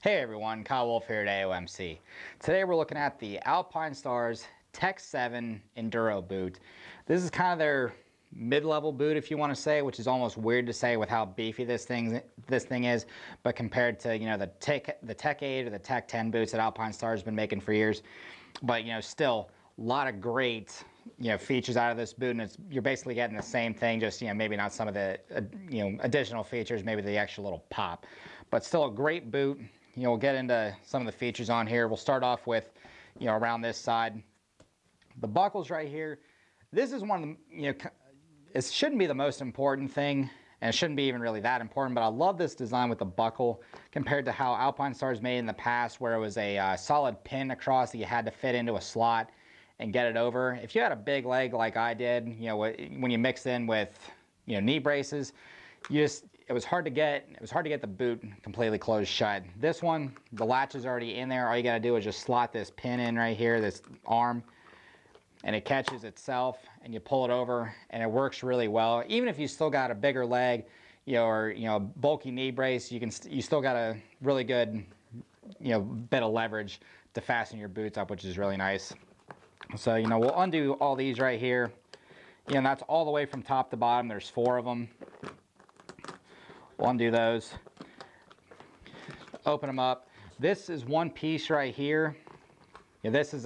Hey everyone, Kyle Wolf here at AOMC. Today we're looking at the Alpinestars Tech 7 Enduro boot. This is kind of their mid-level boot, if you want to say, which is almost weird to say with how beefy this thing is, but compared to the Tech 8 or the Tech 10 boots that Alpinestars has been making for years. But still a lot of great features out of this boot, and you're basically getting the same thing, just maybe not some of the additional features, maybe the extra little pop, but still a great boot. We'll get into some of the features on here. We'll start off with, around this side. The buckles right here. This is one of the, it shouldn't be the most important thing, and it shouldn't be even really that important, but I love this design with the buckle compared to how Alpinestars made in the past, where it was a solid pin across that you had to fit into a slot and get it over. If you had a big leg like I did, when you mix in with, knee braces, it was hard to get the boot completely closed shut. This one, the latch is already in there. All you got to do is just slot this pin in right here, this arm, and it catches itself, and you pull it over, and it works really well. Even if you still got a bigger leg, or bulky knee brace, you still got a really good bit of leverage to fasten your boots up, which is really nice. So we'll undo all these right here. And that's all the way from top to bottom. There's 4 of them. We'll undo those, open them up. This is one piece right here. This is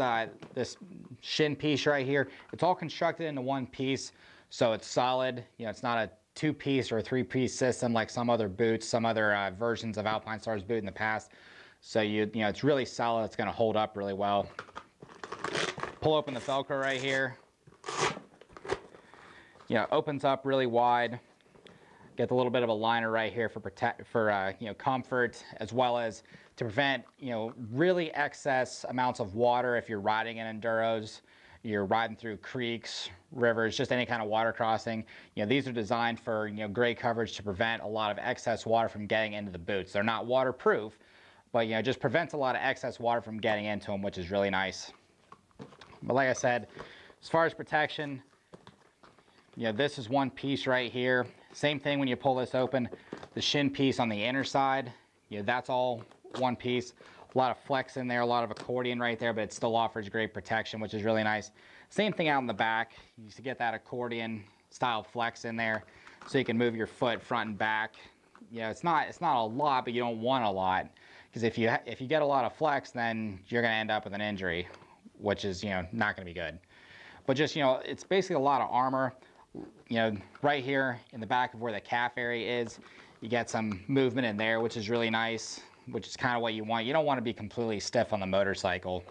this shin piece right here. It's all constructed into one piece, so it's solid. It's not a 2-piece or a 3-piece system like some other boots, some other versions of Alpinestars boot in the past. So it's really solid. It's going to hold up really well. Pull open the Velcro right here. Opens up really wide. Get a little bit of a liner right here for comfort, as well as to prevent really excess amounts of water if you're riding in enduros, you're riding through creeks, rivers, just any kind of water crossing. These are designed for great coverage to prevent a lot of excess water from getting into the boots. They're not waterproof, but just prevents a lot of excess water from getting into them, which is really nice. But like I said, as far as protection, this is one piece right here. Same thing when you pull this open. The shin piece on the inner side, that's all one piece. A lot of flex in there, a lot of accordion right there, but it still offers great protection, which is really nice. Same thing out in the back. You used to get that accordion style flex in there, so you can move your foot front and back. It's not a lot, but you don't want a lot, because if you get a lot of flex, then you're going to end up with an injury, which is not going to be good. But just it's basically a lot of armor. Right here in the back of where the calf area is, you get some movement in there, which is really nice, which is kind of what you want. You don't want to be completely stiff on the motorcycle.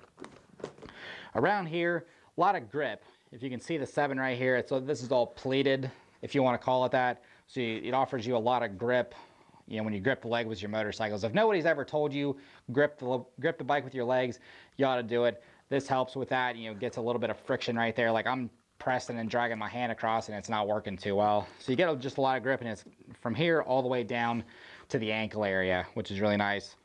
Around here, a lot of grip. If you can see the 7 right here, this is all pleated, if you want to call it that. So it offers you a lot of grip, when you grip the leg with your motorcycles. If nobody's ever told you grip the bike with your legs, you ought to do it. This helps with that. Gets a little bit of friction right there. Like I'm pressing and dragging my hand across, and it's not working too well. So you get just a lot of grip, and it's from here all the way down to the ankle area, which is really nice.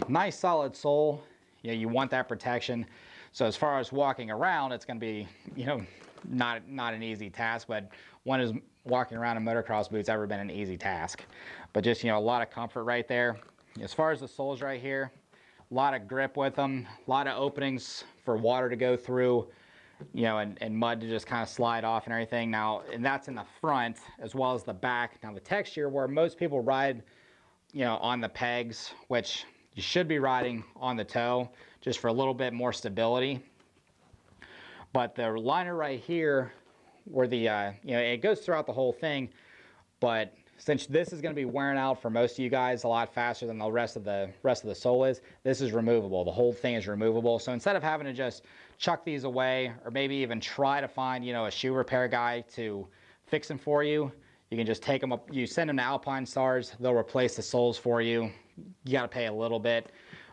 Nice solid sole. You want that protection. So as far as walking around, it's going to be not an easy task, but when is walking around in motocross boots ever been an easy task? But just a lot of comfort right there. As far as the soles right here, a lot of grip with them, a lot of openings for water to go through, and mud to just kind of slide off and everything. Now, and that's in the front as well as the back. Now the texture where most people ride, on the pegs, which you should be riding on the toe just for a little bit more stability. But the liner right here where the, it goes throughout the whole thing, but since this is going to be wearing out for most of you guys a lot faster than the rest of the sole is, this is removable. The whole thing is removable. So instead of having to just chuck these away, or maybe even try to find a shoe repair guy to fix them for you, you can just take them up. You send them to Alpinestars. They'll replace the soles for you. You got to pay a little bit,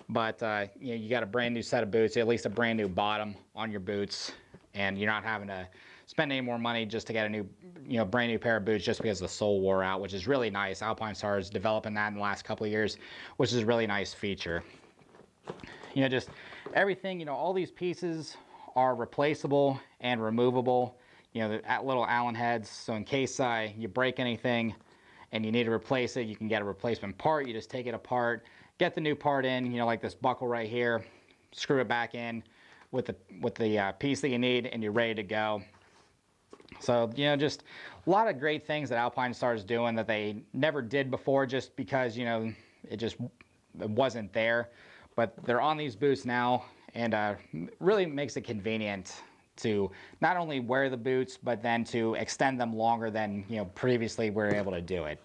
but you got a brand new set of boots, at least a brand new bottom on your boots, and you're not having to spend any more money just to get a new, brand new pair of boots just because the sole wore out, which is really nice. Alpinestars developing that in the last couple of years, which is a really nice feature. Just everything, all these pieces are replaceable and removable. At little Allen heads, so in case you break anything and you need to replace it, you can get a replacement part. You just take it apart, get the new part in, you know, like this buckle right here, screw it back in with the piece that you need, and you're ready to go. So, you know, just a lot of great things that Alpinestars is doing that they never did before, just because, you know, it wasn't there. But they're on these boots now, and really makes it convenient to not only wear the boots, but then to extend them longer than, you know, previously we were able to do it.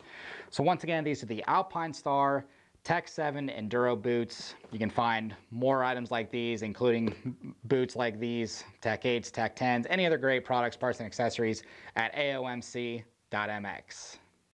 So once again, these are the Alpinestars Tech 7 Enduro boots. You can find more items like these, including boots like these, Tech 8s, Tech 10s, any other great products, parts, and accessories at aomc.mx.